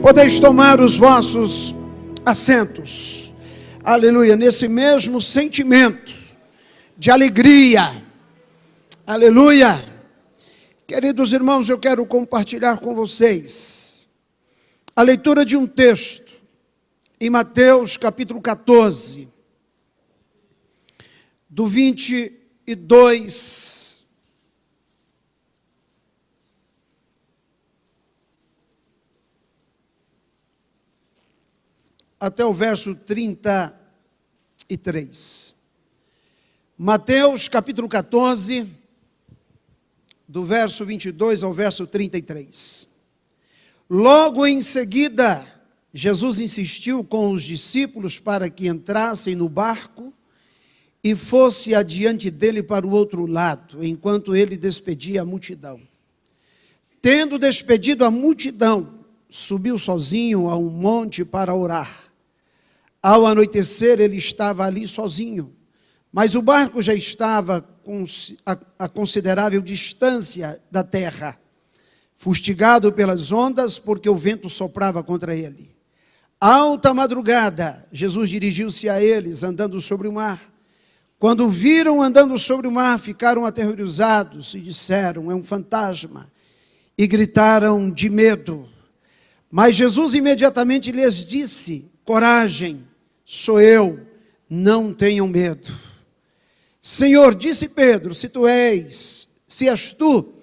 Podeis tomar os vossos assentos. Aleluia. Nesse mesmo sentimento de alegria. Aleluia. Queridos irmãos, eu quero compartilhar com vocês a leitura de um texto em Mateus capítulo 14, do 22 até o verso 33. Mateus capítulo 14, do verso 22 ao verso 33. Logo em seguida, Jesus insistiu com os discípulos para que entrassem no barco e fosse adiante dele para o outro lado, enquanto ele despedia a multidão. Tendo despedido a multidão, subiu sozinho a um monte para orar. Ao anoitecer, ele estava ali sozinho, mas o barco já estava a considerável distância da terra, fustigado pelas ondas, porque o vento soprava contra ele. Alta madrugada, Jesus dirigiu-se a eles, andando sobre o mar. Quando o viram andando sobre o mar, ficaram aterrorizados e disseram: é um fantasma, e gritaram de medo. Mas Jesus imediatamente lhes disse: coragem, sou eu, não tenham medo. Senhor, disse Pedro, se és tu,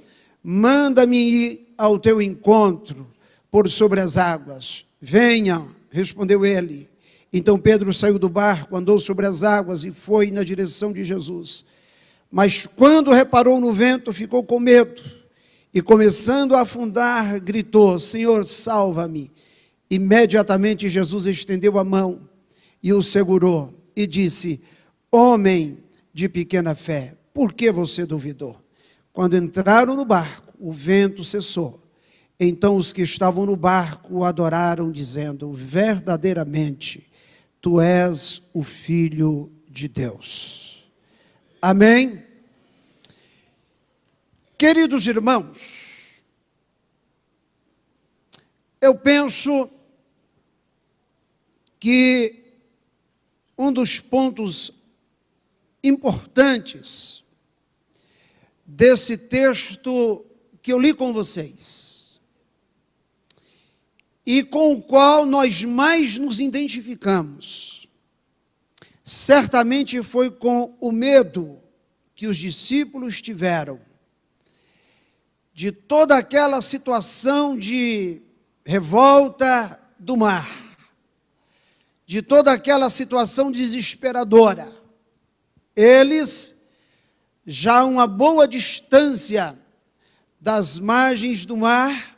manda-me ir ao teu encontro por sobre as águas. Venha, respondeu ele. Então Pedro saiu do barco, andou sobre as águas e foi na direção de Jesus. Mas quando reparou no vento, ficou com medo e, começando a afundar, gritou: Senhor, salva-me. Imediatamente Jesus estendeu a mão e o segurou e disse: homem de pequena fé, por que você duvidou? Quando entraram no barco, o vento cessou. Então os que estavam no barco o adoraram, dizendo: verdadeiramente, tu és o Filho de Deus. Amém? Queridos irmãos, eu penso que um dos pontos importantes desse texto que eu li com vocês, e com o qual nós mais nos identificamos, certamente foi com o medo que os discípulos tiveram de toda aquela situação de revolta do mar, de toda aquela situação desesperadora. Eles, já a uma boa distância das margens do mar,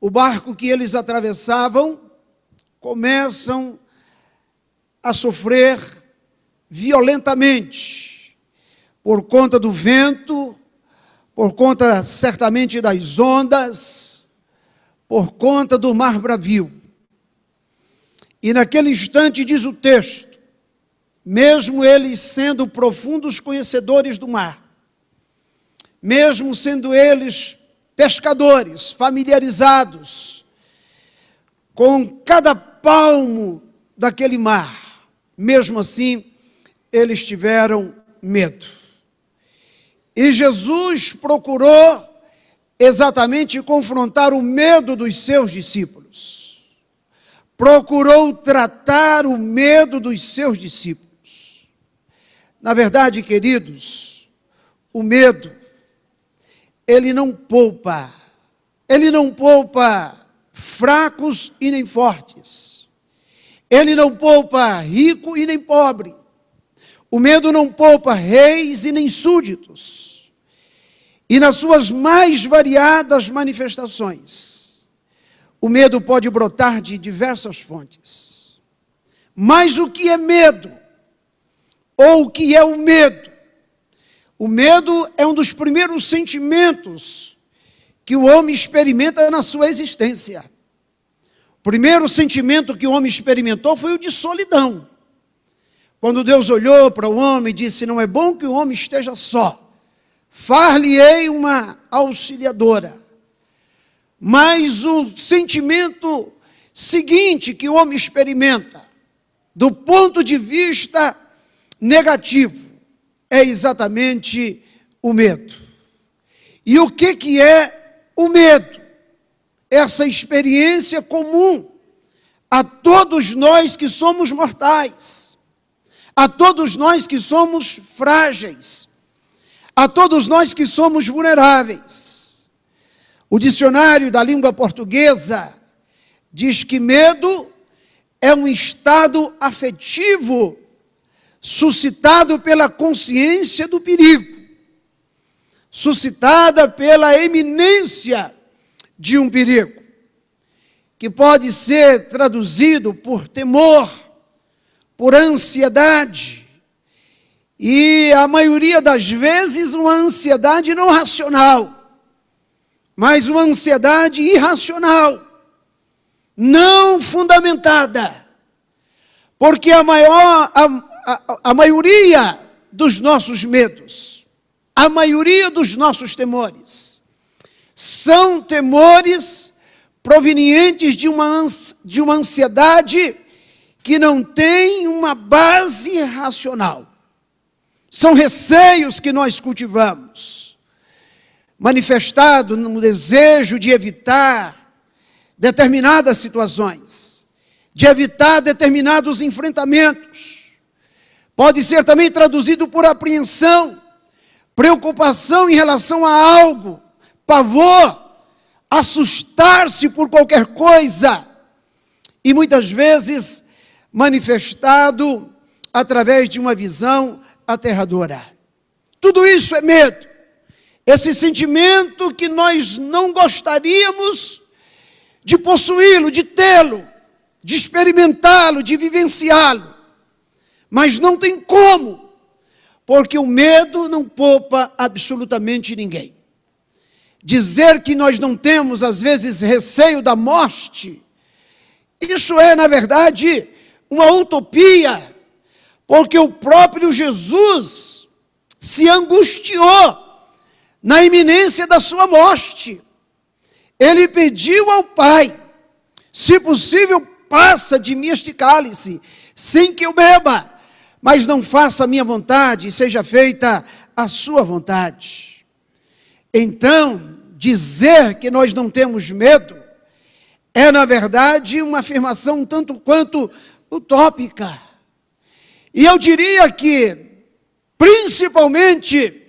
o barco que eles atravessavam, começam a sofrer violentamente, por conta do vento, por conta certamente das ondas, por conta do mar bravio. E naquele instante, diz o texto, mesmo eles sendo profundos conhecedores do mar, mesmo sendo eles pescadores, familiarizados com cada palmo daquele mar, mesmo assim, eles tiveram medo. E Jesus procurou exatamente confrontar o medo dos seus discípulos. Procurou tratar o medo dos seus discípulos. Na verdade, queridos, o medo, ele não poupa fracos e nem fortes. Ele não poupa rico e nem pobre. O medo não poupa reis e nem súditos. E nas suas mais variadas manifestações, o medo pode brotar de diversas fontes. Mas o que é medo? Ou o que é o medo? O medo é um dos primeiros sentimentos que o homem experimenta na sua existência. O primeiro sentimento que o homem experimentou foi o de solidão. Quando Deus olhou para o homem e disse: não é bom que o homem esteja só, far-lhe-ei uma auxiliadora. Mas o sentimento seguinte que o homem experimenta, do ponto de vista negativo, é exatamente o medo. E o que é o medo? Essa experiência comum a todos nós que somos mortais, a todos nós que somos frágeis, a todos nós que somos vulneráveis. O dicionário da língua portuguesa diz que medo é um estado afetivo suscitado pela consciência do perigo, suscitada pela iminência de um perigo, que pode ser traduzido por temor, por ansiedade, e a maioria das vezes uma ansiedade não racional, mas uma ansiedade irracional, não fundamentada, porque a maioria dos nossos medos, a maioria dos nossos temores, são temores provenientes de uma ansiedade que não tem uma base racional. São receios que nós cultivamos, manifestado no desejo de evitar determinadas situações, de evitar determinados enfrentamentos. Pode ser também traduzido por apreensão, preocupação em relação a algo, pavor, assustar-se por qualquer coisa, e muitas vezes manifestado através de uma visão aterradora. Tudo isso é medo, esse sentimento que nós não gostaríamos de possuí-lo, de tê-lo, de experimentá-lo, de vivenciá-lo, mas não tem como, porque o medo não poupa absolutamente ninguém. Dizer que nós não temos, às vezes, receio da morte, isso é, na verdade, uma utopia, porque o próprio Jesus se angustiou na iminência da sua morte. Ele pediu ao Pai, se possível, passa de mim este cálice, sem que eu beba, mas não faça a minha vontade, seja feita a sua vontade. Então, dizer que nós não temos medo é, na verdade, uma afirmação um tanto quanto utópica. E eu diria que, principalmente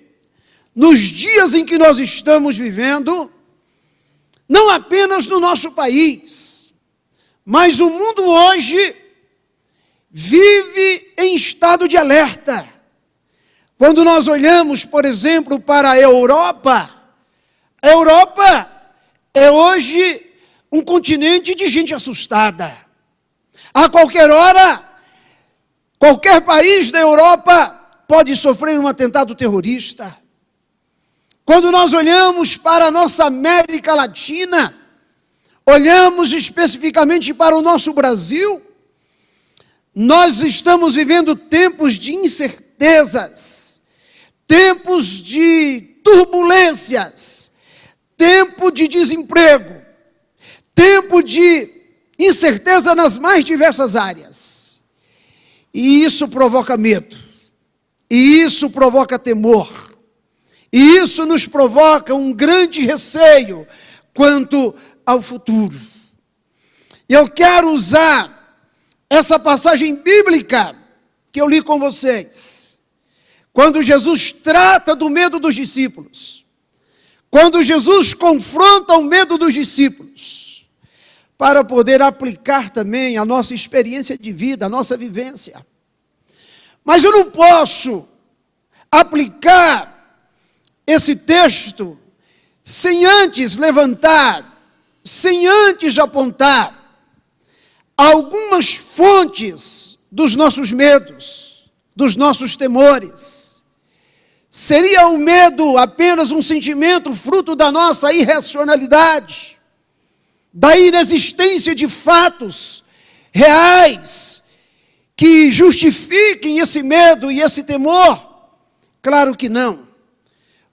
nos dias em que nós estamos vivendo, não apenas no nosso país, mas o mundo hoje vive em estado de alerta. Quando nós olhamos, por exemplo, para a Europa é hoje um continente de gente assustada. A qualquer hora, qualquer país da Europa pode sofrer um atentado terrorista. Quando nós olhamos para a nossa América Latina, olhamos especificamente para o nosso Brasil, nós estamos vivendo tempos de incertezas, tempos de turbulências, tempo de desemprego, tempo de incerteza nas mais diversas áreas. E isso provoca medo, e isso provoca temor, e isso nos provoca um grande receio quanto ao futuro. Eu quero usar essa passagem bíblica que eu li com vocês, quando Jesus trata do medo dos discípulos, quando Jesus confronta o medo dos discípulos, para poder aplicar também a nossa experiência de vida, a nossa vivência. Mas eu não posso aplicar esse texto sem antes levantar, sem antes apontar algumas fontes dos nossos medos, dos nossos temores. Seria o medo apenas um sentimento fruto da nossa irracionalidade, da inexistência de fatos reais que justifiquem esse medo e esse temor? Claro que não.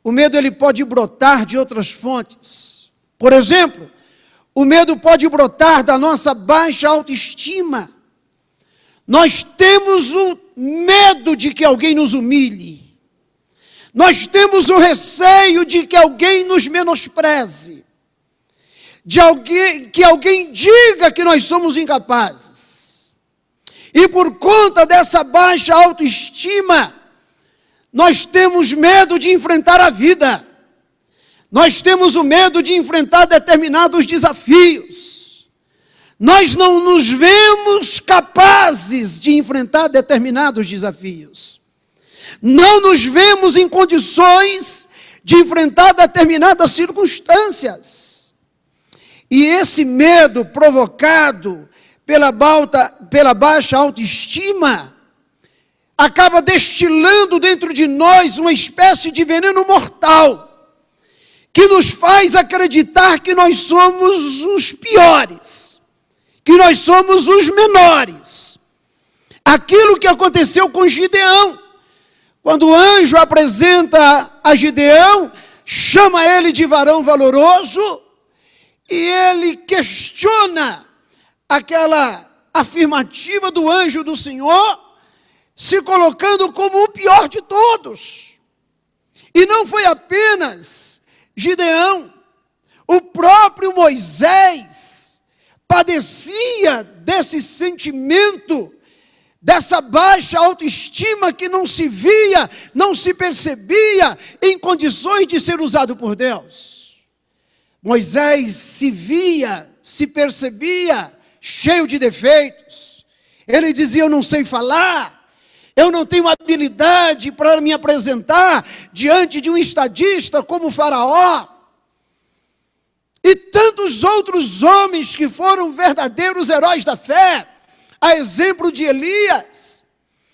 O medo ele pode brotar de outras fontes. Por exemplo, O medo pode brotar da nossa baixa autoestima. Nós temos o medo de que alguém nos humilhe. Nós temos o receio de que alguém nos menospreze. Que alguém diga que nós somos incapazes. E por conta dessa baixa autoestima, nós temos medo de enfrentar a vida. Nós temos o medo de enfrentar determinados desafios. Nós não nos vemos capazes de enfrentar determinados desafios. Não nos vemos em condições de enfrentar determinadas circunstâncias. E esse medo provocado pela baixa autoestima acaba destilando dentro de nós uma espécie de veneno mortal, que nos faz acreditar que nós somos os piores, que nós somos os menores. Aquilo que aconteceu com Gideão, quando o anjo apresenta a Gideão, chama ele de varão valoroso, e ele questiona aquela afirmativa do anjo do Senhor, se colocando como o pior de todos. E não foi apenas Gideão, o próprio Moisés padecia desse sentimento, dessa baixa autoestima que não se via, não se percebia em condições de ser usado por Deus. Moisés se via, se percebia cheio de defeitos. Ele dizia: eu não sei falar, eu não tenho habilidade para me apresentar diante de um estadista como Faraó. E tantos outros homens que foram verdadeiros heróis da fé, a exemplo de Elias,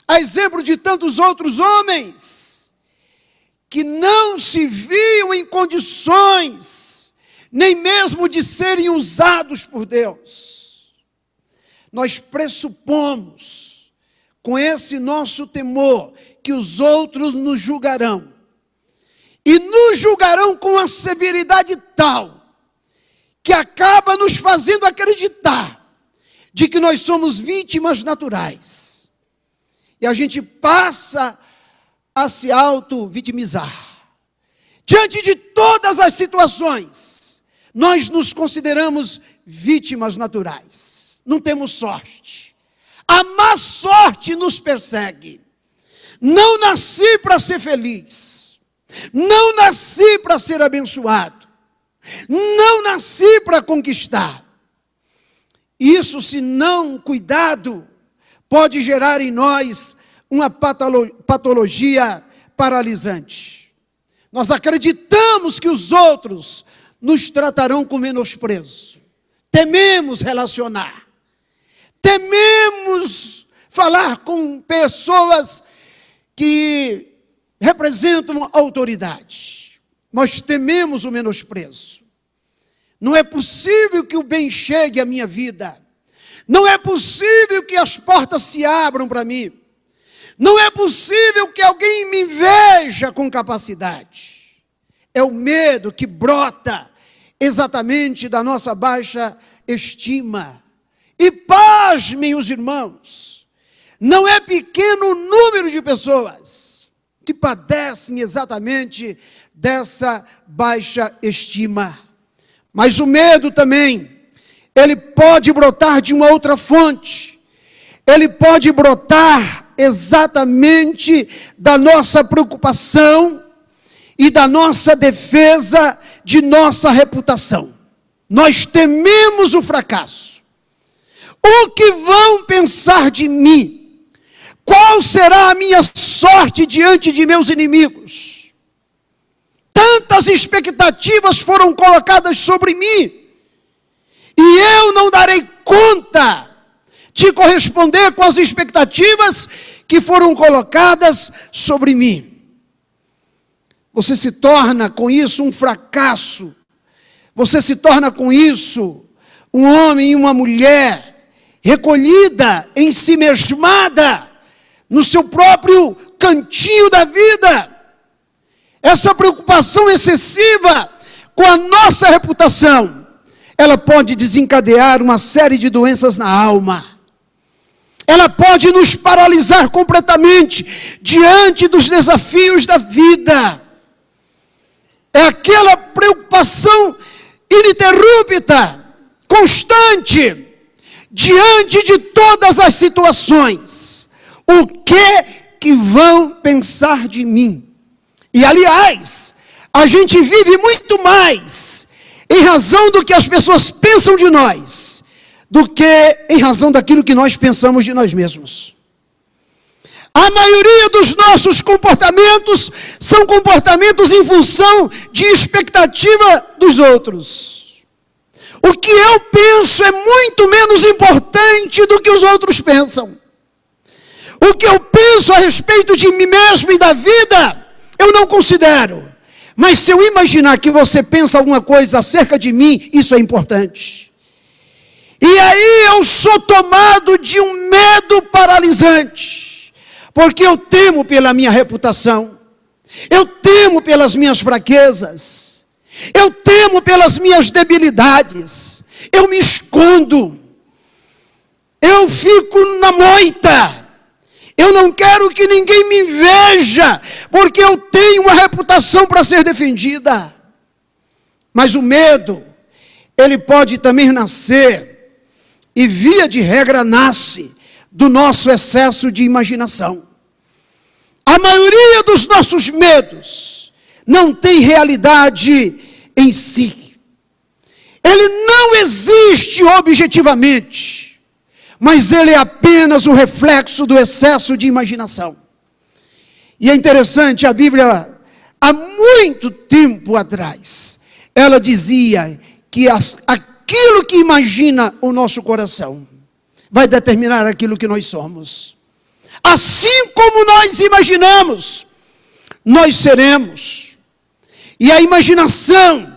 a exemplo de tantos outros homens, que não se viam em condições, nem mesmo de serem usados por Deus. Nós pressupomos, com esse nosso temor, que os outros nos julgarão. E nos julgarão com uma severidade tal, que acaba nos fazendo acreditar de que nós somos vítimas naturais. E a gente passa a se auto-vitimizar. Diante de todas as situações, nós nos consideramos vítimas naturais. Não temos sorte. A má sorte nos persegue. Não nasci para ser feliz. Não nasci para ser abençoado. Não nasci para conquistar. Isso, se não cuidado, pode gerar em nós uma patologia paralisante. Nós acreditamos que os outros nos tratarão com menosprezo. Tememos relacionar. Tememos falar com pessoas que representam autoridade. Nós tememos o menosprezo. Não é possível que o bem chegue à minha vida. Não é possível que as portas se abram para mim. Não é possível que alguém me veja com capacidade. É o medo que brota exatamente da nossa baixa estima. E pasmem os irmãos, não é pequeno o número de pessoas que padecem exatamente dessa baixa estima. Mas o medo também, ele pode brotar de uma outra fonte. Ele pode brotar exatamente da nossa preocupação e da nossa defesa de nossa reputação. Nós tememos o fracasso. O que vão pensar de mim? Qual será a minha sorte diante de meus inimigos? Tantas expectativas foram colocadas sobre mim, e eu não darei conta de corresponder com as expectativas que foram colocadas sobre mim. Você se torna com isso um fracasso. Você se torna com isso um homem e uma mulher recolhida, em si mesmada, no seu próprio cantinho da vida. Essa preocupação excessiva com a nossa reputação, ela pode desencadear uma série de doenças na alma. Ela pode nos paralisar completamente diante dos desafios da vida. É aquela preocupação ininterrupta, constante, diante de todas as situações. O que vão pensar de mim? E aliás, a gente vive muito mais em razão do que as pessoas pensam de nós, do que em razão daquilo que nós pensamos de nós mesmos. A maioria dos nossos comportamentos são comportamentos em função de expectativa dos outros. O que eu penso é muito menos importante do que os outros pensam. O que eu penso a respeito de mim mesmo e da vida, eu não considero. Mas se eu imaginar que você pensa alguma coisa acerca de mim, isso é importante. E aí eu sou tomado de um medo paralisante, porque eu temo pela minha reputação, eu temo pelas minhas fraquezas, eu temo pelas minhas debilidades, eu me escondo, eu fico na moita, eu não quero que ninguém me veja, porque eu tenho uma reputação para ser defendida. Mas o medo, ele pode também nascer, e via de regra nasce, do nosso excesso de imaginação. A maioria dos nossos medos não tem realidade em si. Ele não existe objetivamente, mas ele é apenas o reflexo do excesso de imaginação. E é interessante, a Bíblia, há muito tempo atrás, ela dizia que aquilo que imagina o nosso coração vai determinar aquilo que nós somos. Assim como nós imaginamos, nós seremos. E a imaginação,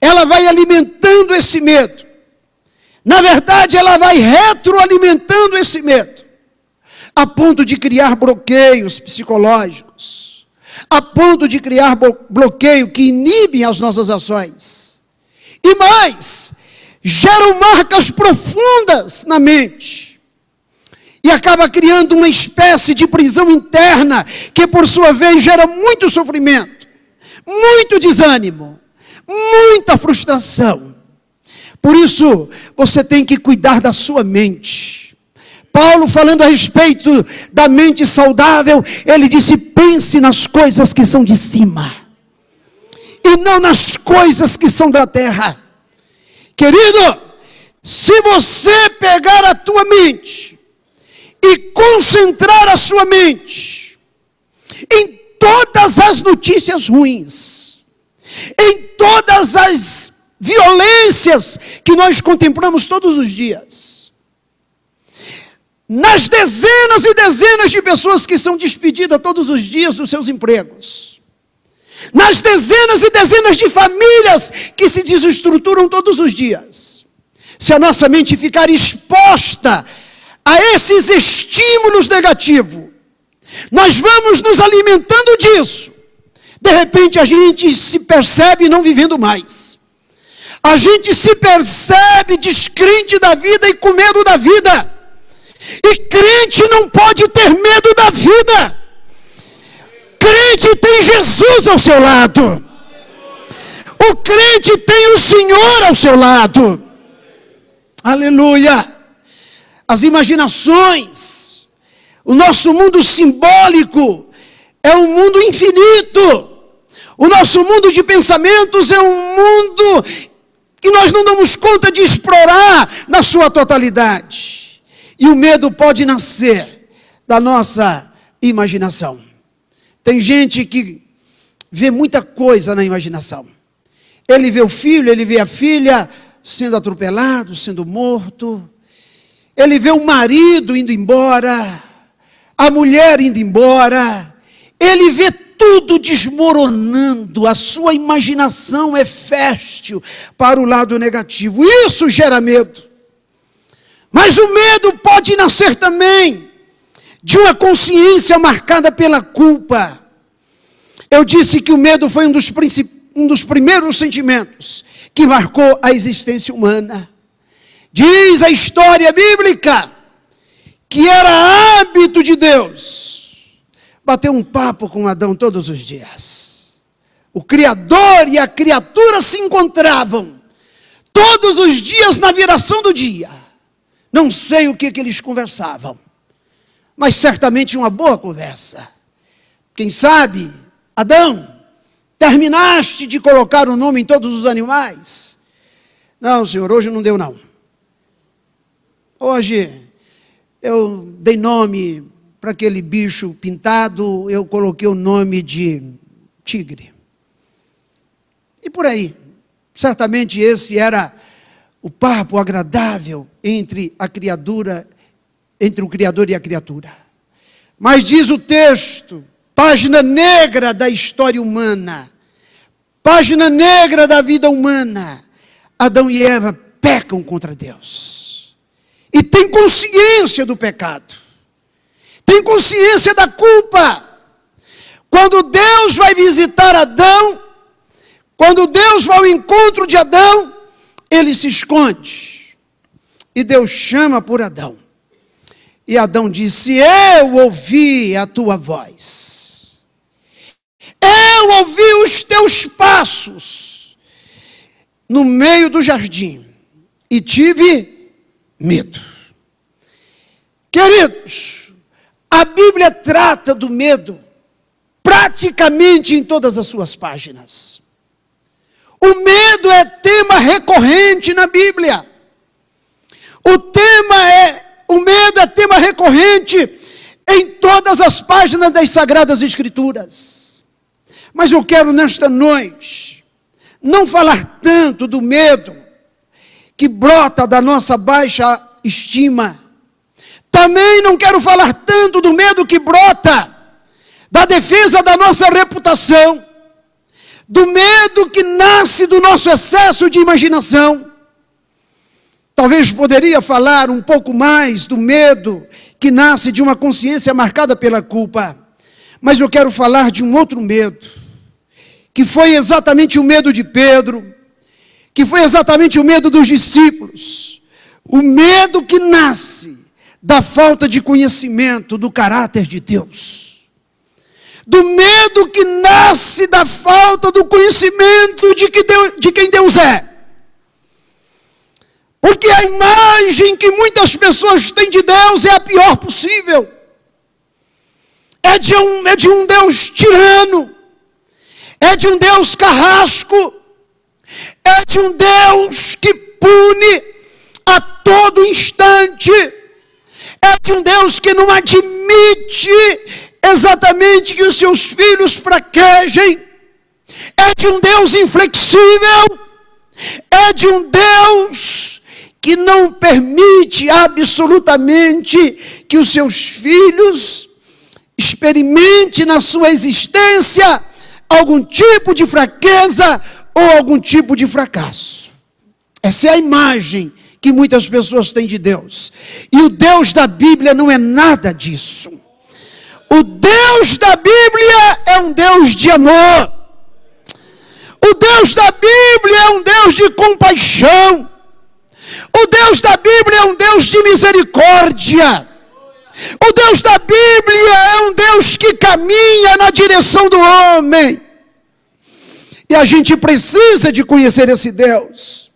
ela vai alimentando esse medo. Na verdade, ela vai retroalimentando esse medo, a ponto de criar bloqueios psicológicos, a ponto de criar bloqueio que inibem as nossas ações. E mais, geram marcas profundas na mente. E acaba criando uma espécie de prisão interna, que por sua vez gera muito sofrimento, muito desânimo, muita frustração. Por isso, você tem que cuidar da sua mente. Paulo, falando a respeito da mente saudável, ele disse: pense nas coisas que são de cima, e não nas coisas que são da terra. Querido, se você pegar a tua mente e concentrar a sua mente em todas as notícias ruins, em todas as violências que nós contemplamos todos os dias, nas dezenas e dezenas de pessoas que são despedidas todos os dias dos seus empregos, nas dezenas e dezenas de famílias que se desestruturam todos os dias, se a nossa mente ficar exposta a esses estímulos negativos, nós vamos nos alimentando disso. De repente a gente se percebe não vivendo mais. A gente se percebe descrente da vida e com medo da vida. E crente não pode ter medo da vida. Crente tem Jesus ao seu lado. O crente tem o Senhor ao seu lado. Aleluia. As imaginações, o nosso mundo simbólico é um mundo infinito. O nosso mundo de pensamentos é um mundo que nós não damos conta de explorar na sua totalidade. E o medo pode nascer da nossa imaginação. Tem gente que vê muita coisa na imaginação. Ele vê o filho, ele vê a filha sendo atropelado, sendo morto. Ele vê o marido indo embora, a mulher indo embora. Ele vê tudo desmoronando. A sua imaginação é fértil para o lado negativo. Isso gera medo. Mas o medo pode nascer também de uma consciência marcada pela culpa. Eu disse que o medo foi um dos primeiros sentimentos que marcou a existência humana. Diz a história bíblica que era hábito de Deus bater um papo com Adão todos os dias. O Criador e a criatura se encontravam todos os dias na viração do dia. Não sei o que eles conversavam, mas certamente uma boa conversa. Quem sabe, Adão, terminaste de colocar o nome em todos os animais? Não, Senhor, hoje não deu não. Hoje eu dei nome para aquele bicho pintado, eu coloquei o nome de tigre. E por aí, certamente esse era o papo agradável entre a criatura, entre o Criador e a criatura. Mas diz o texto, página negra da história humana, página negra da vida humana, Adão e Eva pecam contra Deus. E tem consciência do pecado. Tem consciência da culpa. Quando Deus vai visitar Adão, quando Deus vai ao encontro de Adão, ele se esconde. E Deus chama por Adão. E Adão disse: eu ouvi a tua voz. Eu ouvi os teus passos no meio do jardim. E tive medo. Queridos, a Bíblia trata do medo praticamente em todas as suas páginas. O medo é tema recorrente na Bíblia. O medo é tema recorrente em todas as páginas das Sagradas Escrituras. Mas eu quero nesta noite não falar tanto do medo que brota da nossa baixa estima. Também não quero falar tanto do medo que brota da defesa da nossa reputação, do medo que nasce do nosso excesso de imaginação. Talvez poderia falar um pouco mais do medo que nasce de uma consciência marcada pela culpa. Mas eu quero falar de um outro medo, que foi exatamente o medo de Pedro, que foi exatamente o medo dos discípulos. O medo que nasce da falta de conhecimento do caráter de Deus. Do medo que nasce da falta do conhecimento de quem Deus é. Porque a imagem que muitas pessoas têm de Deus é a pior possível. É de um Deus tirano. É de um Deus carrasco. É de um Deus que pune a todo instante. É de um Deus que não admite exatamente que os seus filhos fraquejem. É de um Deus inflexível. É de um Deus que não permite absolutamente que os seus filhos experimentem na sua existência algum tipo de fraqueza ou algum tipo de fracasso. Essa é a imagem que muitas pessoas têm de Deus. E o Deus da Bíblia não é nada disso. O Deus da Bíblia é um Deus de amor. O Deus da Bíblia é um Deus de compaixão. O Deus da Bíblia é um Deus de misericórdia. O Deus da Bíblia é um Deus que caminha na direção do homem. E a gente precisa de conhecer esse Deus.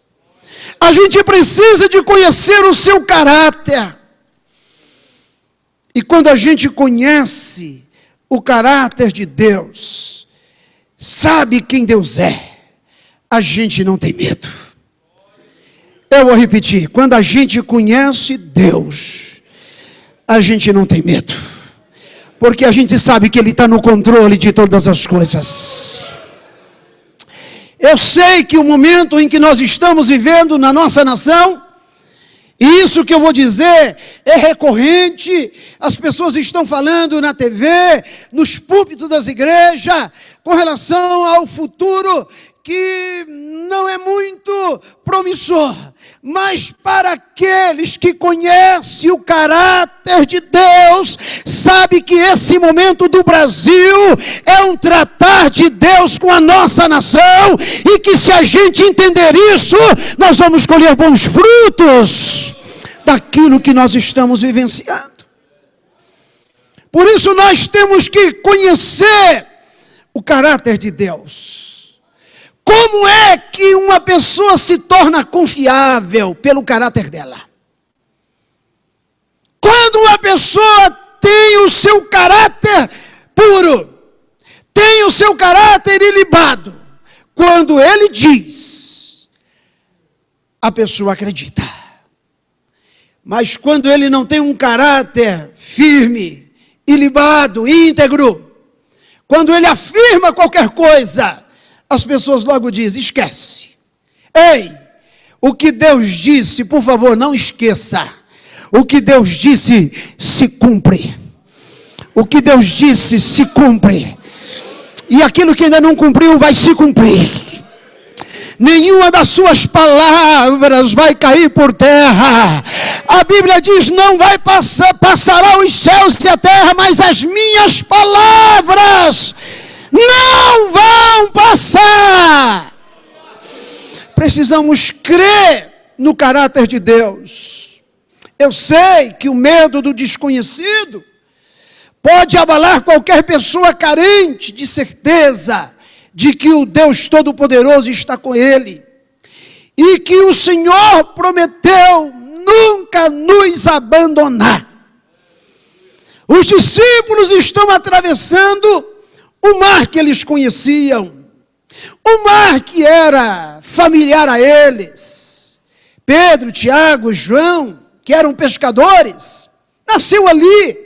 A gente precisa de conhecer o seu caráter. E quando a gente conhece o caráter de Deus, sabe quem Deus é, a gente não tem medo. Eu vou repetir, quando a gente conhece Deus, a gente não tem medo. Porque a gente sabe que Ele está no controle de todas as coisas. Eu sei que o momento em que nós estamos vivendo na nossa nação, e isso que eu vou dizer é recorrente, as pessoas estão falando na TV, nos púlpitos das igrejas, com relação ao futuro que não é muito promissor, mas para aqueles que conhecem o caráter de Deus, sabe que esse momento do Brasil é um tratar de Deus com a nossa nação, e que se a gente entender isso, nós vamos colher bons frutos daquilo que nós estamos vivenciando. Por isso nós temos que conhecer o caráter de Deus. Como é que uma pessoa se torna confiável pelo caráter dela? Quando uma pessoa tem o seu caráter puro, tem o seu caráter ilibado, quando ele diz, a pessoa acredita. Mas quando ele não tem um caráter firme, ilibado, íntegro, quando ele afirma qualquer coisa, as pessoas logo dizem, esquece. Ei, o que Deus disse, por favor, não esqueça. O que Deus disse, se cumpre. O que Deus disse, se cumpre. E aquilo que ainda não cumpriu, vai se cumprir. Nenhuma das suas palavras vai cair por terra. A Bíblia diz, não vai passará os céus e a terra, mas as minhas palavras não vão passar. Precisamos crer no caráter de Deus. Eu sei que o medo do desconhecido pode abalar qualquer pessoa carente de certeza de que o Deus Todo-Poderoso está com ele, e que o Senhor prometeu nunca nos abandonar. Os discípulos estão atravessando o mar que eles conheciam, o mar que era familiar a eles. Pedro, Tiago, João, que eram pescadores, nasceu ali,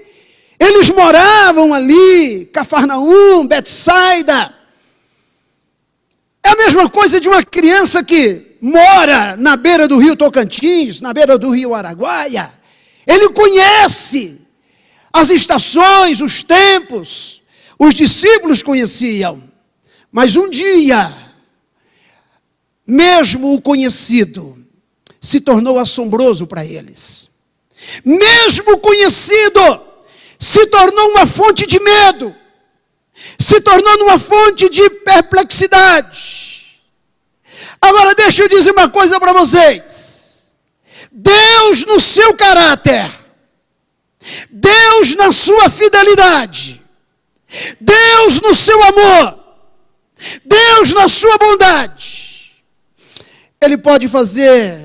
eles moravam ali, Cafarnaum, Betsaida. É a mesma coisa de uma criança que mora na beira do rio Tocantins, na beira do rio Araguaia. Ele conhece as estações, os tempos. Os discípulos conheciam, mas um dia, mesmo o conhecido se tornou assombroso para eles. Mesmo o conhecido se tornou uma fonte de medo, se tornou uma fonte de perplexidade. Agora deixa eu dizer uma coisa para vocês. Deus no seu caráter, Deus na sua fidelidade, Deus no seu amor, Deus na sua bondade, Ele pode fazer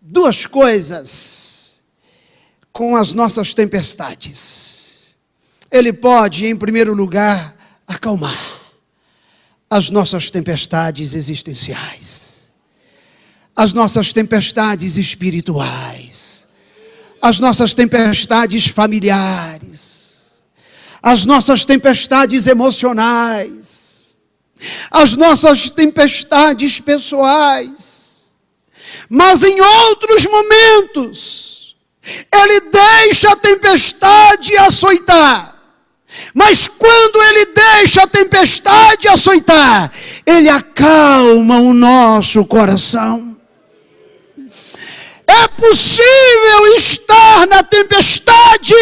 duas coisas com as nossas tempestades. Ele pode, em primeiro lugar, acalmar as nossas tempestades existenciais, as nossas tempestades espirituais, as nossas tempestades familiares, as nossas tempestades emocionais, as nossas tempestades pessoais. Mas em outros momentos, Ele deixa a tempestade açoitar. Mas quando Ele deixa a tempestade açoitar, Ele acalma o nosso coração. É possível estar na tempestade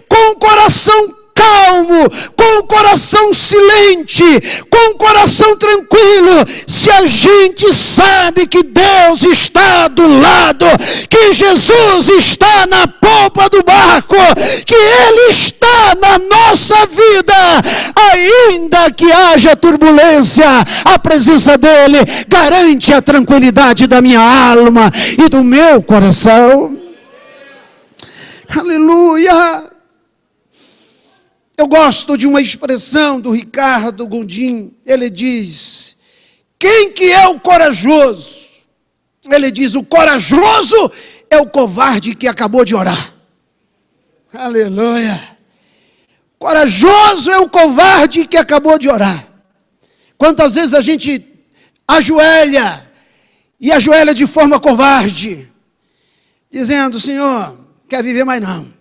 com o coração calmo, com o coração silente, com o coração tranquilo, se a gente sabe que Deus está do lado, que Jesus está na popa do barco, que Ele está na nossa vida, ainda que haja turbulência, a presença dEle garante a tranquilidade da minha alma e do meu coração. Aleluia! Eu gosto de uma expressão do Ricardo Gondim. Ele diz, quem que é o corajoso? Ele diz, o corajoso é o covarde que acabou de orar. Aleluia. Corajoso é o covarde que acabou de orar. Quantas vezes a gente ajoelha, e ajoelha de forma covarde, dizendo, Senhor, quer viver mais não.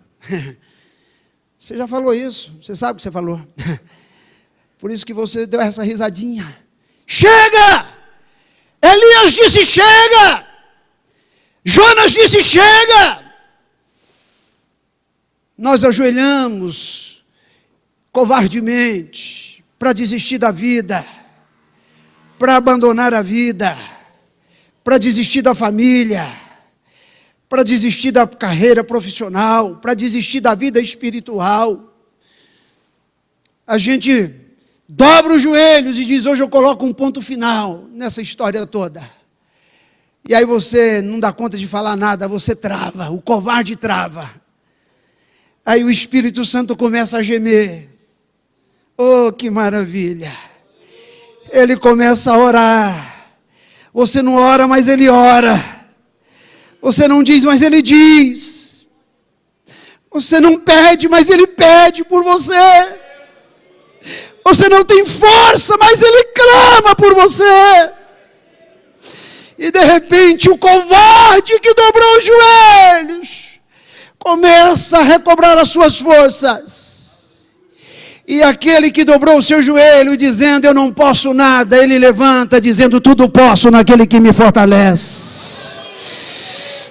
Você já falou isso, você sabe o que você falou. Por isso que você deu essa risadinha. Chega! Elias disse: chega. Jonas disse: chega. Nós ajoelhamos covardemente para desistir da vida, para abandonar a vida, para desistir da família, para desistir da carreira profissional, para desistir da vida espiritual. A gente dobra os joelhos e diz: hoje eu coloco um ponto final nessa história toda. E aí você não dá conta de falar nada, você trava, o covarde trava. Aí o Espírito Santo começa a gemer. Oh, que maravilha! Ele começa a orar. Você não ora, mas ele ora. Você não diz, mas ele diz. Você não pede, mas ele pede por você. Você não tem força, mas ele clama por você. E de repente o covarde que dobrou os joelhos começa a recobrar as suas forças. E aquele que dobrou o seu joelho dizendo: eu não posso nada, ele levanta dizendo: tudo posso naquele que me fortalece.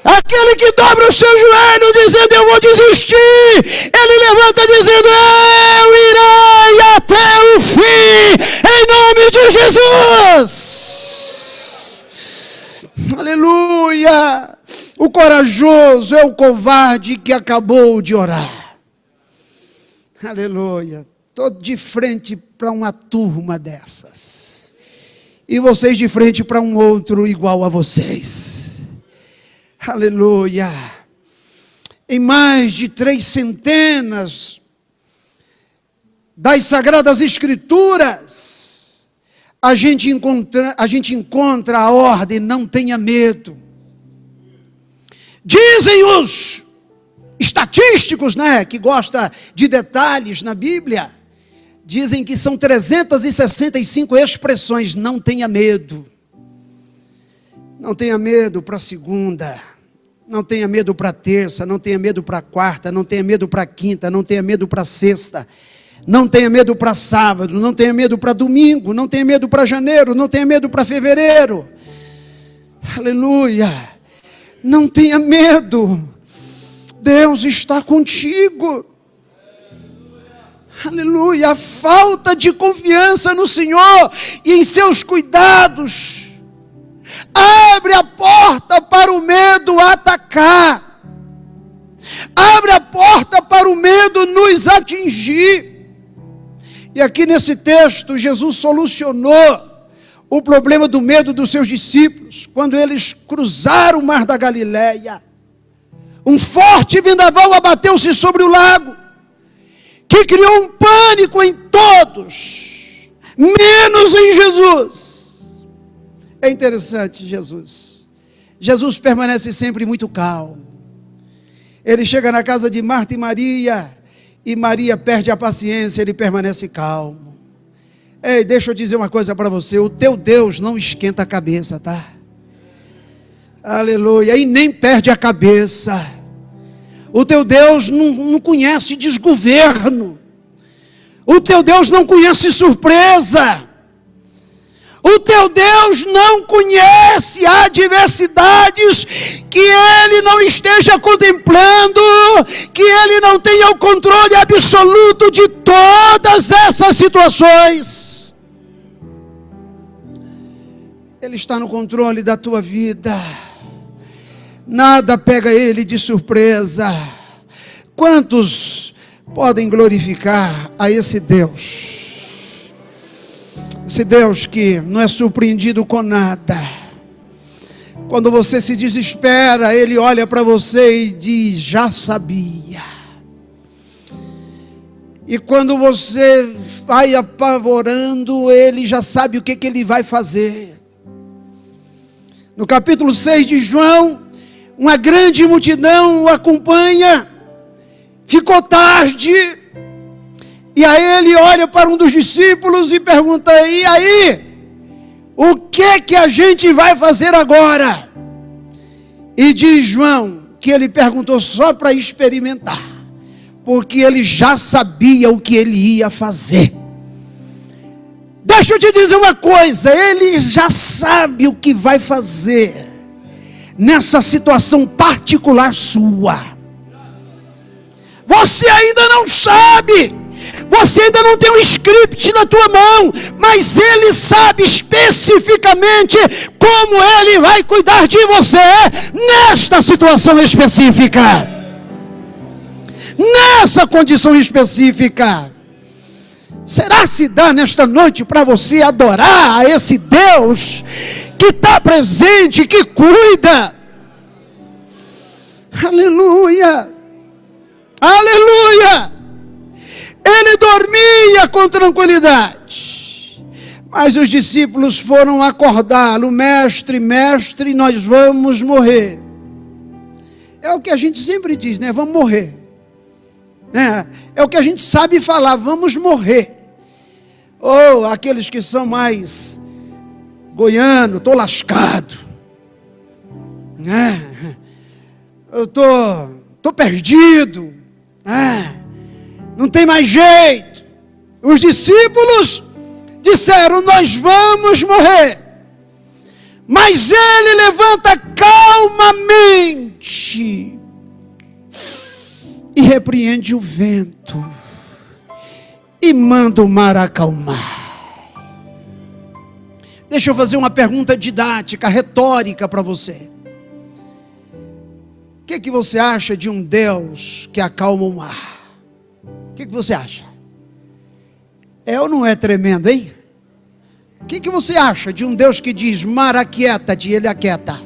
Aquele que dobra o seu joelho dizendo: eu vou desistir, ele levanta dizendo: eu irei até o fim, em nome de Jesus. Aleluia! O corajoso é o covarde que acabou de orar. Aleluia! Estou de frente para uma turma dessas, e vocês de frente para um outro igual a vocês. Aleluia! Em mais de 300 das Sagradas Escrituras, a gente encontra a ordem: não tenha medo. Dizem os estatísticos, que gosta de detalhes na Bíblia, dizem que são 365 expressões: não tenha medo. Não tenha medo para a segunda, não tenha medo para a terça, não tenha medo para a quarta, não tenha medo para a quinta, não tenha medo para a sexta, não tenha medo para sábado, não tenha medo para domingo, não tenha medo para janeiro, não tenha medo para fevereiro. Aleluia! Não tenha medo, Deus está contigo. Aleluia! A falta de confiança no Senhor e em seus cuidados abre a porta para o medo atacar, abre a porta para o medo nos atingir. E aqui nesse texto, Jesus solucionou o problema do medo dos seus discípulos, quando eles cruzaram o mar da Galileia. Um forte vendaval abateu-se sobre o lago, que criou um pânico em todos, menos em Jesus. É interessante, Jesus permanece sempre muito calmo. Ele chega na casa de Marta e Maria perde a paciência, ele permanece calmo. Ei, deixa eu dizer uma coisa para você: o teu Deus não esquenta a cabeça, tá? Aleluia! E nem perde a cabeça. O teu Deus não conhece desgoverno. O teu Deus não conhece surpresa. O teu Deus não conhece adversidades que Ele não esteja contemplando, que Ele não tenha o controle absoluto de todas essas situações. Ele está no controle da tua vida. Nada pega Ele de surpresa. Quantos podem glorificar a esse Deus? Esse Deus que não é surpreendido com nada. Quando você se desespera, Ele olha para você e diz: já sabia. E quando você vai apavorando, Ele já sabe o que Ele vai fazer. No capítulo 6 de João, uma grande multidão o acompanha. Ficou tarde. E aí ele olha para um dos discípulos e pergunta: e aí? O que a gente vai fazer agora? E diz João que ele perguntou só para experimentar, porque ele já sabia o que ele ia fazer. Deixa eu te dizer uma coisa, Ele já sabe o que vai fazer nessa situação particular sua. Você ainda não sabe, você ainda não tem um script na tua mão, mas Ele sabe especificamente como Ele vai cuidar de você nesta situação específica, nessa condição específica. Será se dá nesta noite para você adorar a esse Deus que está presente, que cuida? Aleluia, aleluia. Ele dormia com tranquilidade, mas os discípulos foram acordá-lo: mestre, mestre, nós vamos morrer. É o que a gente sempre diz, né? Vamos morrer. É o que a gente sabe falar, vamos morrer. Ou aqueles que são mais goiano, estou lascado, eu tô perdido, não tem mais jeito. Os discípulos disseram: nós vamos morrer. Mas ele levanta calmamente e repreende o vento e manda o mar acalmar. Deixa eu fazer uma pergunta didática, retórica para você. O que você acha de um Deus que acalma o mar? O que você acha? É ou não é tremendo, hein? O que você acha de um Deus que diz: mar, aquieta-te, e ele aquieta?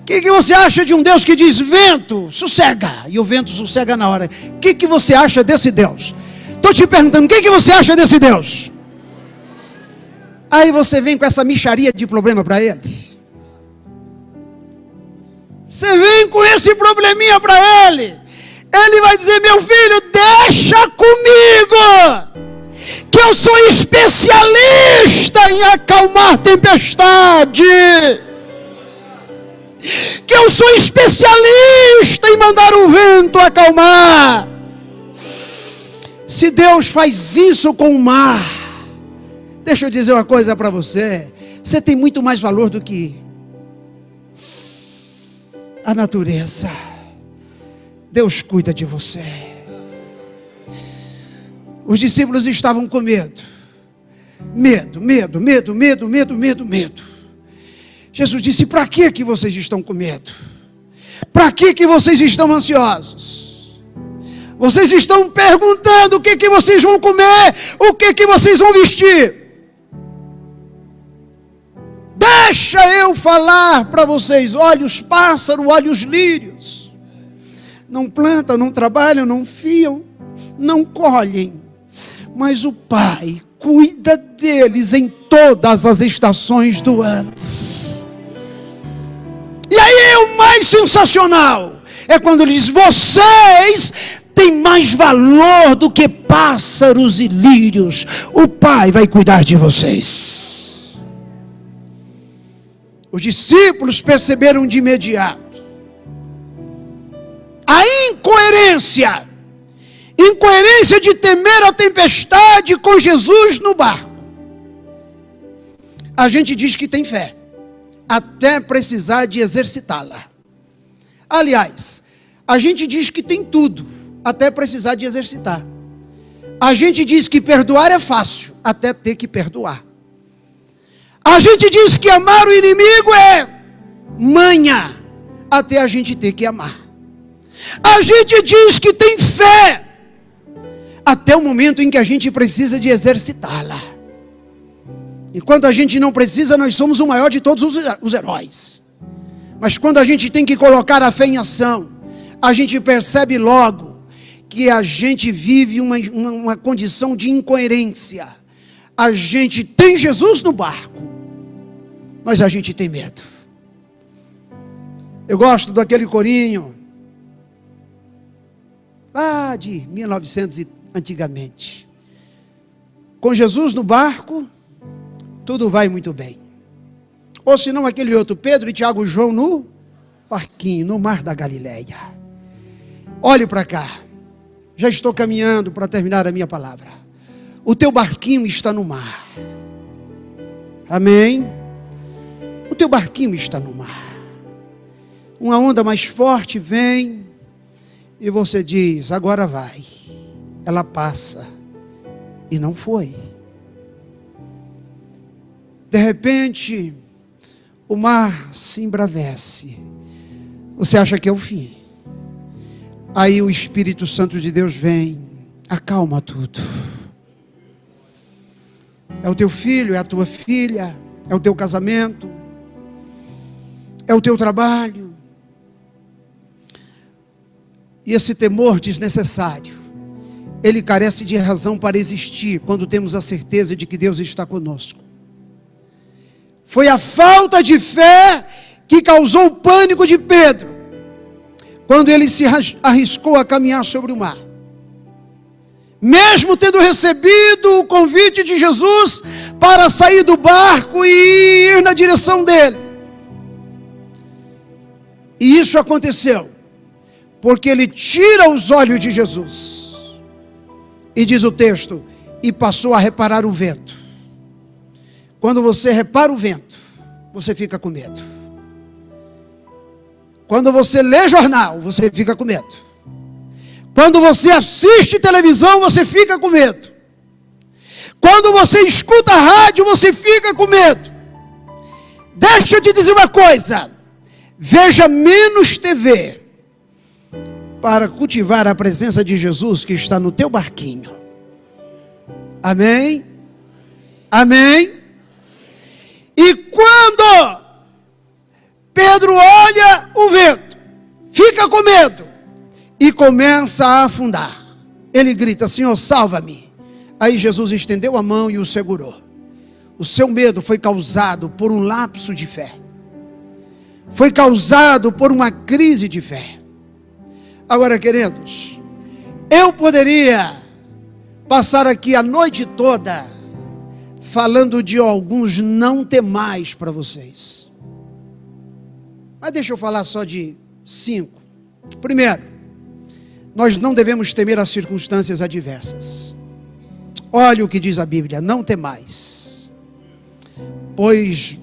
O que você acha de um Deus que diz: vento, sossega, e o vento sossega na hora? O que você acha desse Deus? Estou te perguntando, o que você acha desse Deus? Aí você vem com essa mixaria de problema para ele. Você vem com esse probleminha para ele. Ele vai dizer: meu filho, deixa comigo, que eu sou especialista em acalmar tempestade, que eu sou especialista em mandar o vento acalmar. Se Deus faz isso com o mar, deixa eu dizer uma coisa para você: você tem muito mais valor do que a natureza. Deus cuida de você. Os discípulos estavam com medo. Medo. Jesus disse: para que vocês estão com medo? Para que vocês estão ansiosos? Vocês estão perguntando o que vocês vão comer, o que vocês vão vestir. Deixa eu falar para vocês: olha os pássaros, olha os lírios. Não plantam, não trabalham, não fiam, não colhem, mas o Pai cuida deles em todas as estações do ano. E aí o mais sensacional é quando ele diz: vocês têm mais valor do que pássaros e lírios. O Pai vai cuidar de vocês. Os discípulos perceberam de imediato a incoerência de temer a tempestade com Jesus no barco. A gente diz que tem fé até precisar de exercitá-la. Aliás, a gente diz que tem tudo até precisar de exercitar. A gente diz que perdoar é fácil até ter que perdoar. A gente diz que amar o inimigo é manha até a gente ter que amar. A gente diz que tem fé até o momento em que a gente precisa de exercitá-la. E quando a gente não precisa, nós somos o maior de todos os heróis. Mas quando a gente tem que colocar a fé em ação, a gente percebe logo que a gente vive uma condição de incoerência. A gente tem Jesus no barco, mas a gente tem medo. Eu gosto daquele corinho lá de 1900 antigamente. Com Jesus no barco, tudo vai muito bem. Ou se não, aquele outro, Pedro e Tiago e João no barquinho, no mar da Galileia. Olhe para cá, já estou caminhando para terminar a minha palavra. o teu barquinho está no mar. Amém? O teu barquinho está no mar. Uma onda mais forte vem e você diz: agora vai. Ela passa e não foi. De repente, o mar se embravece. Você acha que é o fim. Aí o Espírito Santo de Deus vem, acalma tudo. É o teu filho, é a tua filha, é o teu casamento, é o teu trabalho. E esse temor desnecessário, ele carece de razão para existir quando temos a certeza de que Deus está conosco. Foi a falta de fé que causou o pânico de Pedro, quando ele se arriscou a caminhar sobre o mar. Mesmo tendo recebido o convite de Jesus para sair do barco e ir na direção dele. E isso aconteceu porque ele tira os olhos de Jesus. E diz o texto: e passou a reparar o vento. Quando você repara o vento, você fica com medo. Quando você lê jornal, você fica com medo. Quando você assiste televisão, você fica com medo. Quando você escuta a rádio, você fica com medo. Deixa eu te dizer uma coisa: veja menos TV para cultivar a presença de Jesus que está no teu barquinho. Amém? Amém? E quando Pedro olha o vento, fica com medo e começa a afundar, ele grita: Senhor, salva-me. Aí Jesus estendeu a mão e o segurou. O seu medo foi causado por um lapso de fé, foi causado por uma crise de fé. Agora, queridos, eu poderia passar aqui a noite toda falando de alguns não temais para vocês, mas deixa eu falar só de 5. Primeiro, nós não devemos temer as circunstâncias adversas. Olha o que diz a Bíblia: não temais, pois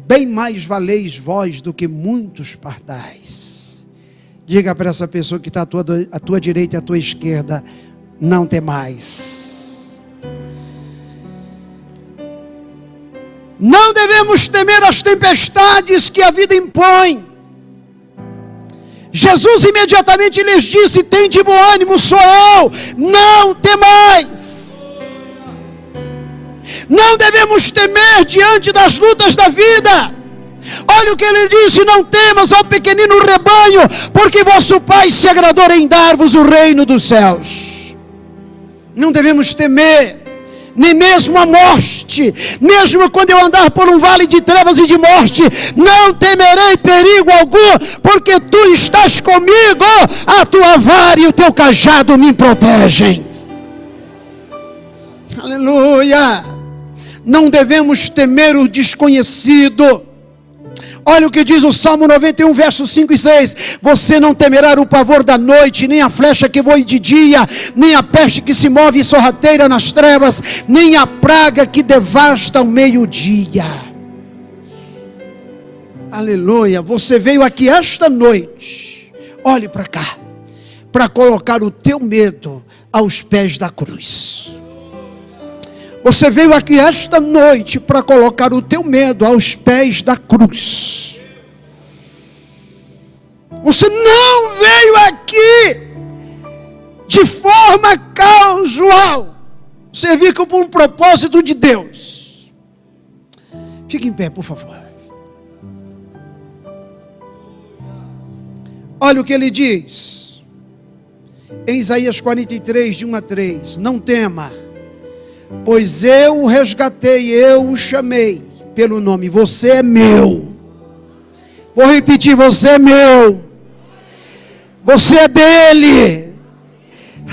bem mais valeis vós do que muitos pardais. Diga para essa pessoa que está à tua direita e à tua esquerda: não temais. Não devemos temer as tempestades que a vida impõe. Jesus imediatamente lhes disse: tende bom ânimo, sou eu, não temais. Não devemos temer diante das lutas da vida. Olha o que ele disse: não temas, ó pequenino rebanho, porque vosso Pai se agradou em dar-vos o reino dos céus. Não devemos temer nem mesmo a morte. Mesmo quando eu andar por um vale de trevas e de morte, não temerei perigo algum, porque tu estás comigo, a tua vara e o teu cajado me protegem. Aleluia. Não devemos temer o desconhecido. Olha o que diz o Salmo 91, versos 5 e 6. Você não temerá o pavor da noite, nem a flecha que voe de dia, nem a peste que se move sorrateira nas trevas, nem a praga que devasta ao meio-dia. Aleluia. Você veio aqui esta noite, olhe para cá, para colocar o teu medo aos pés da cruz. Você veio aqui esta noite para colocar o teu medo aos pés da cruz. Você não veio aqui de forma casual. Você veio por um propósito de Deus. Fique em pé, por favor. Olha o que ele diz em Isaías 43, de 1 a 3. Não tema, pois eu o resgatei, eu o chamei pelo nome. Você é meu. Vou repetir: você é meu. Você é dele.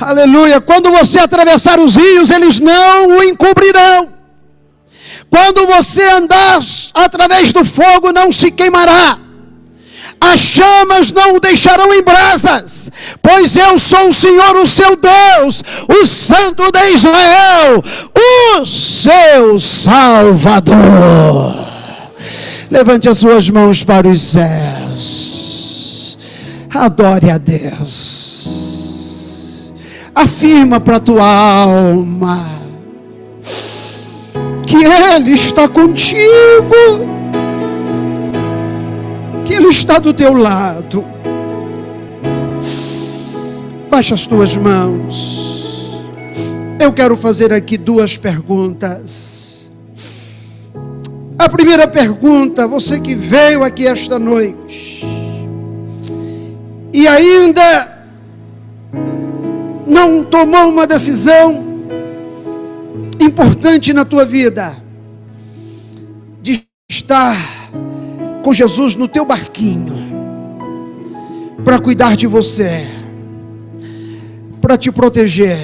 Aleluia. Quando você atravessar os rios, eles não o encobrirão. Quando você andar através do fogo, não se queimará. as chamas não o deixarão em brasas, pois eu sou o Senhor, o seu Deus, o Santo de Israel, o seu Salvador. Levante as suas mãos para os céus, adore a Deus, afirma para a tua alma que Ele está contigo, que Ele está do teu lado. Baixa as tuas mãos. Eu quero fazer aqui duas perguntas. A primeira pergunta, você que veio aqui esta noite e ainda não tomou uma decisão importante na tua vida, de estar com Jesus no teu barquinho, para cuidar de você, para te proteger,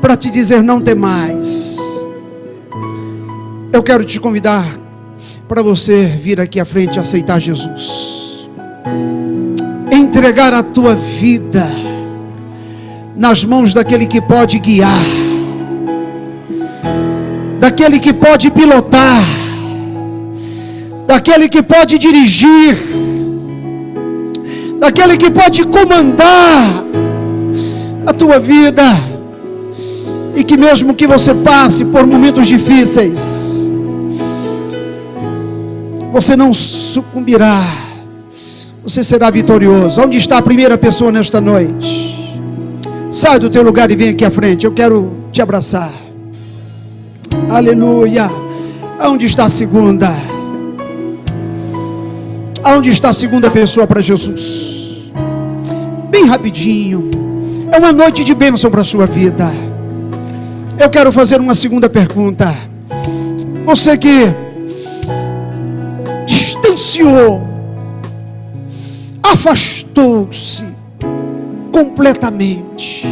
para te dizer não temais. Eu quero te convidar para você vir aqui à frente e aceitar Jesus, entregar a tua vida nas mãos daquele que pode guiar, daquele que pode pilotar, daquele que pode dirigir, daquele que pode comandar a tua vida, e que mesmo que você passe por momentos difíceis, você não sucumbirá, você será vitorioso. Onde está a primeira pessoa nesta noite? Sai do teu lugar e vem aqui à frente, eu quero te abraçar. Aleluia. Aonde está a segunda? Aonde está a segunda pessoa para Jesus? Bem rapidinho. É uma noite de bênção para a sua vida. Eu quero fazer uma segunda pergunta. Você que distanciou, afastou-se completamente,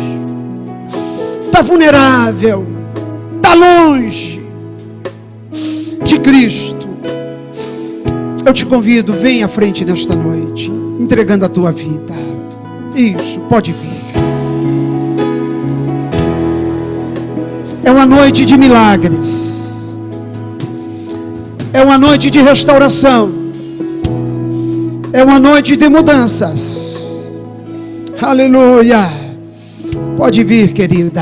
está vulnerável, está longe de Cristo, eu te convido, vem à frente nesta noite, entregando a tua vida. Isso, pode vir. É uma noite de milagres, é uma noite de restauração, é uma noite de mudanças. Aleluia. Pode vir, querida.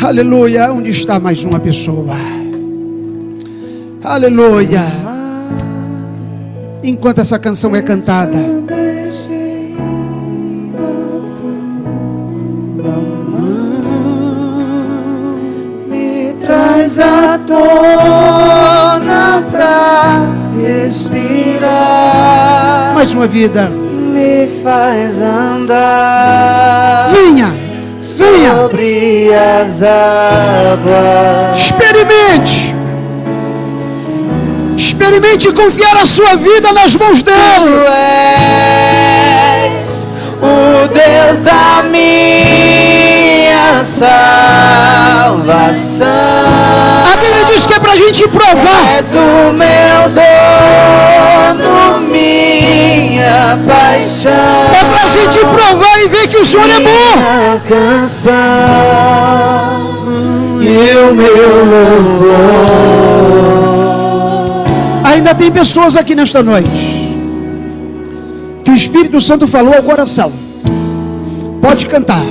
Aleluia. Onde está mais uma pessoa? Aleluia. Enquanto essa canção é cantada, me traz à tona pra respirar. mais uma vida. Me faz andar. Venha, venha. Sobre as águas. Experimente. Experimente confiar a sua vida nas mãos dele. Tu és o Deus da minha salvação. A Bíblia diz que é pra gente provar. És o meu dono, minha paixão. É pra gente provar e ver que o Senhor é bom. Minha canção e o meu louvor. Ainda tem pessoas aqui nesta noite que o Espírito Santo falou ao coração. Pode cantar.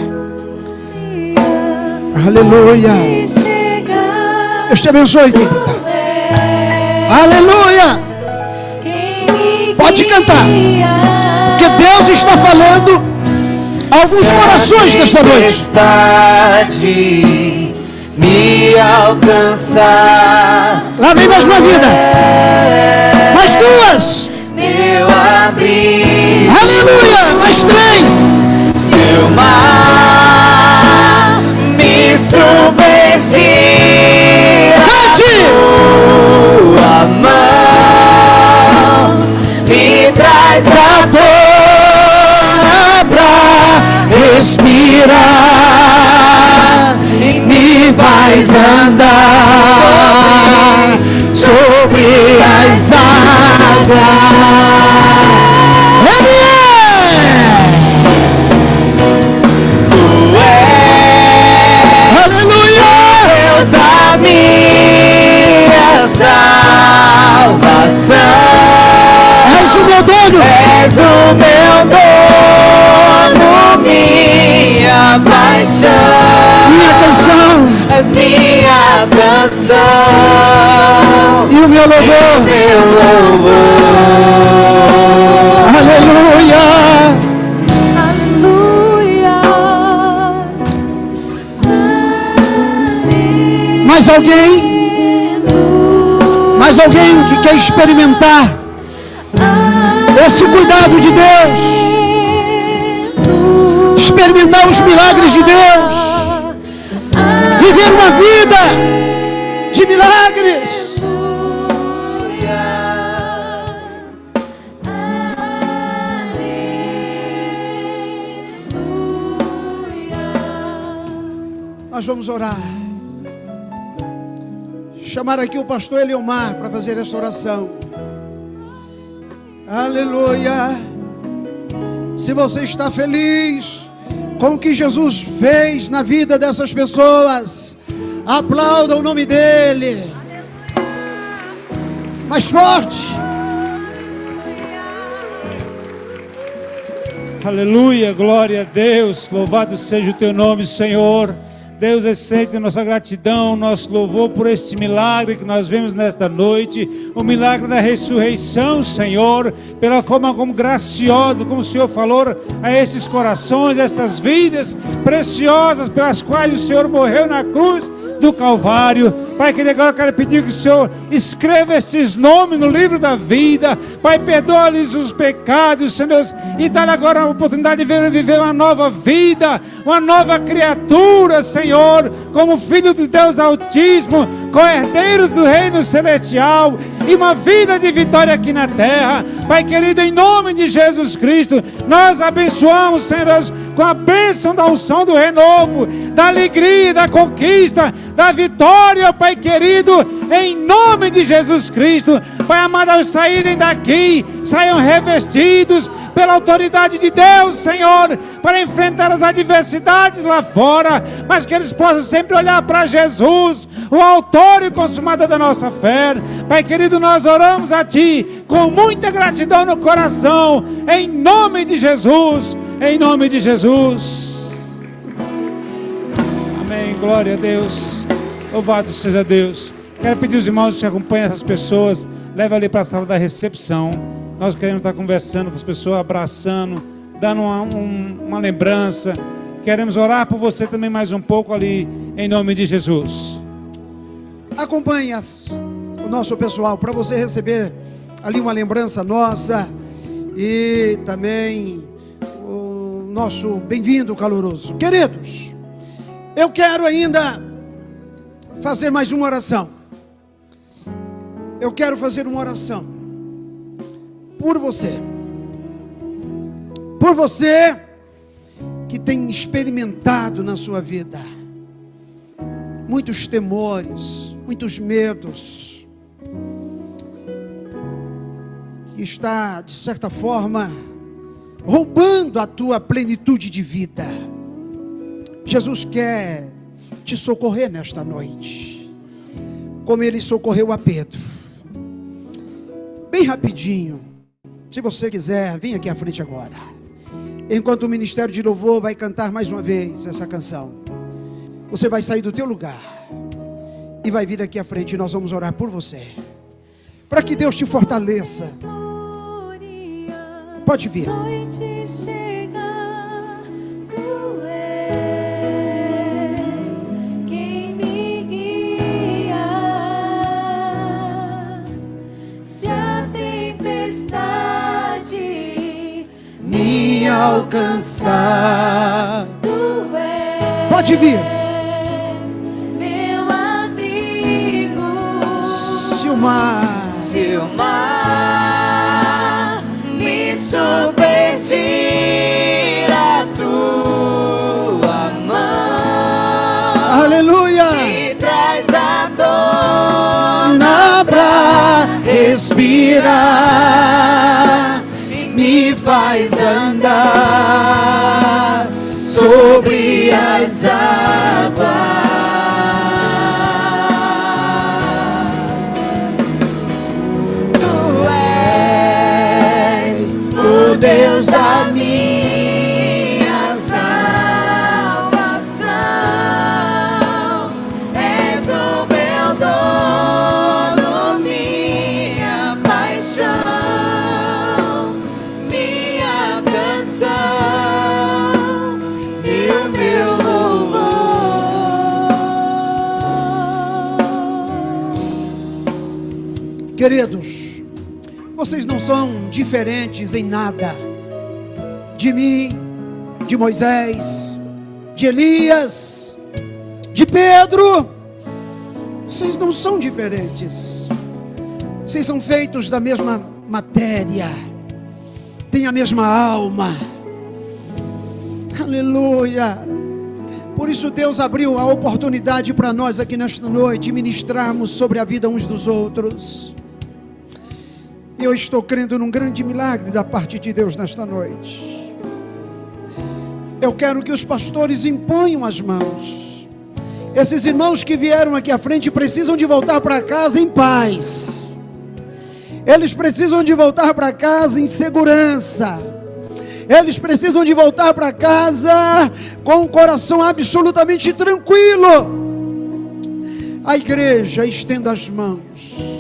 Aleluia. Deus te abençoe, querida. Aleluia. Pode cantar, porque Deus está falando a alguns corações nesta noite. Me alcançar. Lá vem mais uma vida. Mais duas. Eu abri. Aleluia. Mais três. Seu mar me submergia. Cante. Tua mão me traz a dor pra respirar e me faz andar sobre as águas. és o meu dono, minha paixão, minha canção, és minha canção e o meu louvor. meu louvor. Aleluia. Mais alguém? Mais alguém que quer experimentar esse cuidado de Deus? Experimentar os milagres de Deus? Viver uma vida de milagres? Nós vamos orar. Chamar aqui o pastor Eliomar para fazer esta oração. Aleluia. Se você está feliz com o que Jesus fez na vida dessas pessoas, aplauda o nome dele. Mais forte. Aleluia, glória a Deus. Louvado seja o teu nome, Senhor. Deus, aceita nossa gratidão, nosso louvor por este milagre que nós vemos nesta noite, o milagre da ressurreição, Senhor, pela forma como graciosa, como o Senhor falou a estes corações, a estas vidas preciosas pelas quais o Senhor morreu na cruz do Calvário. Pai, que agora eu quero pedir que o Senhor escreva estes nomes no livro da vida. Pai, perdoa-lhes os pecados, Senhor, e dá-lhe agora a oportunidade de viver uma nova vida, uma nova criatura, Senhor, como filho de Deus Altíssimo, co-herdeiros do reino celestial, e uma vida de vitória aqui na terra. Pai querido, em nome de Jesus Cristo, nós abençoamos, Senhor, com a bênção da unção do renovo, da alegria, da conquista, da vitória, Pai querido, em nome de Jesus Cristo. Pai amado, ao saírem daqui, saiam revestidos pela autoridade de Deus, Senhor, para enfrentar as adversidades lá fora, mas que eles possam sempre olhar para Jesus, o autor e consumador da nossa fé. Pai querido, nós oramos a Ti com muita gratidão no coração, em nome de Jesus, em nome de Jesus. Amém, glória a Deus, louvado seja Deus. Quero pedir aos irmãos que acompanhem essas pessoas, leva ali para a sala da recepção. Nós queremos estar conversando com as pessoas, abraçando, dando uma lembrança. Queremos orar por você também mais um pouco ali, em nome de Jesus. Acompanhe o nosso pessoal para você receber ali uma lembrança nossa e também o nosso bem-vindo caloroso. Queridos, eu quero ainda fazer mais uma oração. Eu quero fazer uma oração por você que tem experimentado na sua vida muitos temores, muitos medos, que está de certa forma roubando a tua plenitude de vida. Jesus quer te socorrer nesta noite, como Ele socorreu a Pedro. Bem rapidinho, se você quiser, vem aqui à frente agora, enquanto o Ministério de Louvor vai cantar mais uma vez essa canção. Você vai sair do teu lugar e vai vir aqui à frente, e nós vamos orar por você, para que Deus te fortaleça. Pode vir. Alcançar, pode vir, meu abrigo. se o mar me submergir, a tua mão, aleluia, me traz a dá pra respirar, me faz andar sobre as águas. Tu és o Deus Queridos, vocês não são diferentes em nada de mim, de Moisés, de Elias, de Pedro. Vocês não são diferentes. Vocês são feitos da mesma matéria, têm a mesma alma. Aleluia. Por isso Deus abriu a oportunidade para nós aqui nesta noite ministrarmos sobre a vida uns dos outros. Eu estou crendo num grande milagre da parte de Deus nesta noite. Eu quero que os pastores imponham as mãos. Esses irmãos que vieram aqui à frente precisam de voltar para casa em paz. Eles precisam de voltar para casa em segurança. Eles precisam de voltar para casa com o coração absolutamente tranquilo. A igreja estenda as mãos.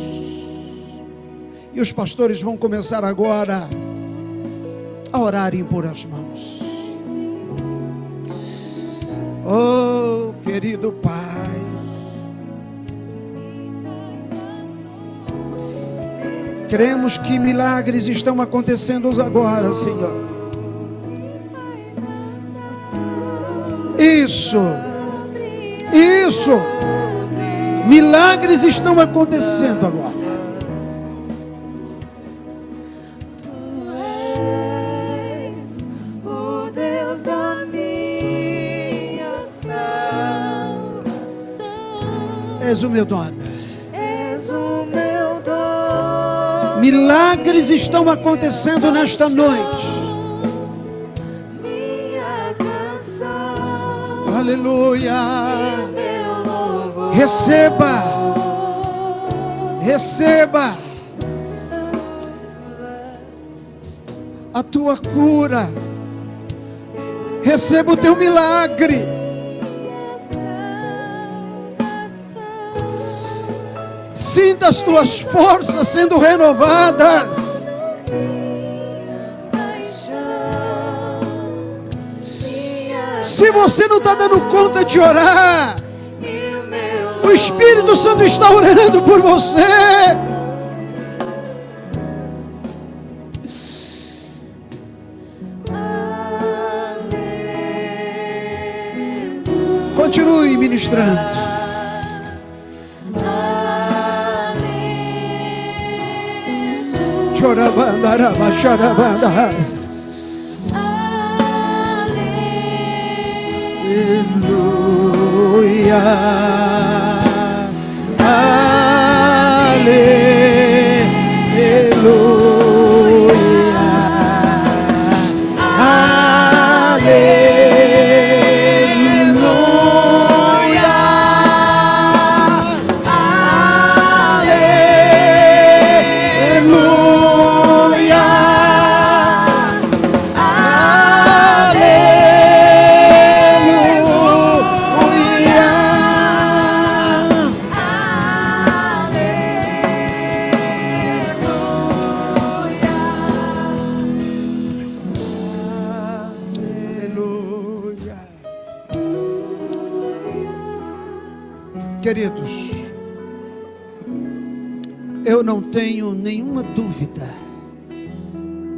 E os pastores vão começar agora a orarem por as mãos. Oh, querido Pai, cremos que milagres estão acontecendo agora, Senhor. Isso, milagres estão acontecendo agora. És o meu dono. És o meu dono. Milagres estão acontecendo nesta noite. Minha canção. Aleluia. Meu louvor. Receba. Receba a tua cura. Receba o teu milagre. Sinta as tuas forças sendo renovadas. Se você não está dando conta de orar, o Espírito Santo está orando por você. Continue ministrando. Chorabanda, chorabanda. Aleluia. Queridos, eu não tenho nenhuma dúvida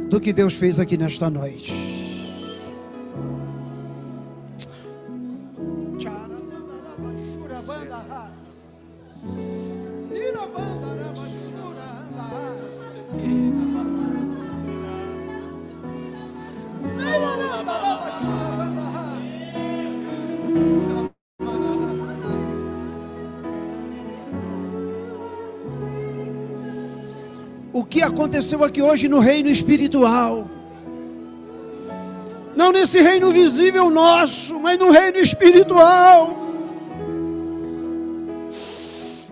do que Deus fez aqui nesta noite. O que aconteceu aqui hoje no reino espiritual, não nesse reino visível nosso, mas no reino espiritual,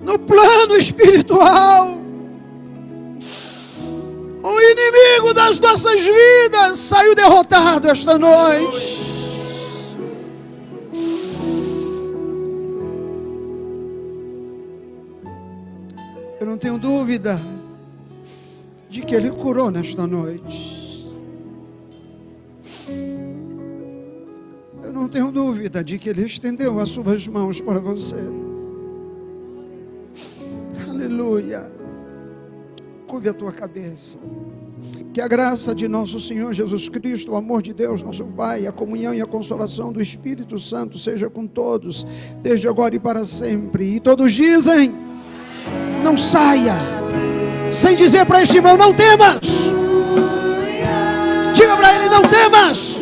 no plano espiritual, o inimigo das nossas vidas saiu derrotado esta noite. Eu não tenho dúvida de que Ele curou nesta noite. Eu não tenho dúvida de que Ele estendeu as suas mãos para você. Aleluia. Curve a tua cabeça. Que a graça de nosso Senhor Jesus Cristo, o amor de Deus, nosso Pai, a comunhão e a consolação do Espírito Santo seja com todos, desde agora e para sempre. E todos dizem: não saia sem dizer para este irmão: não temas. Diga para ele: não temas.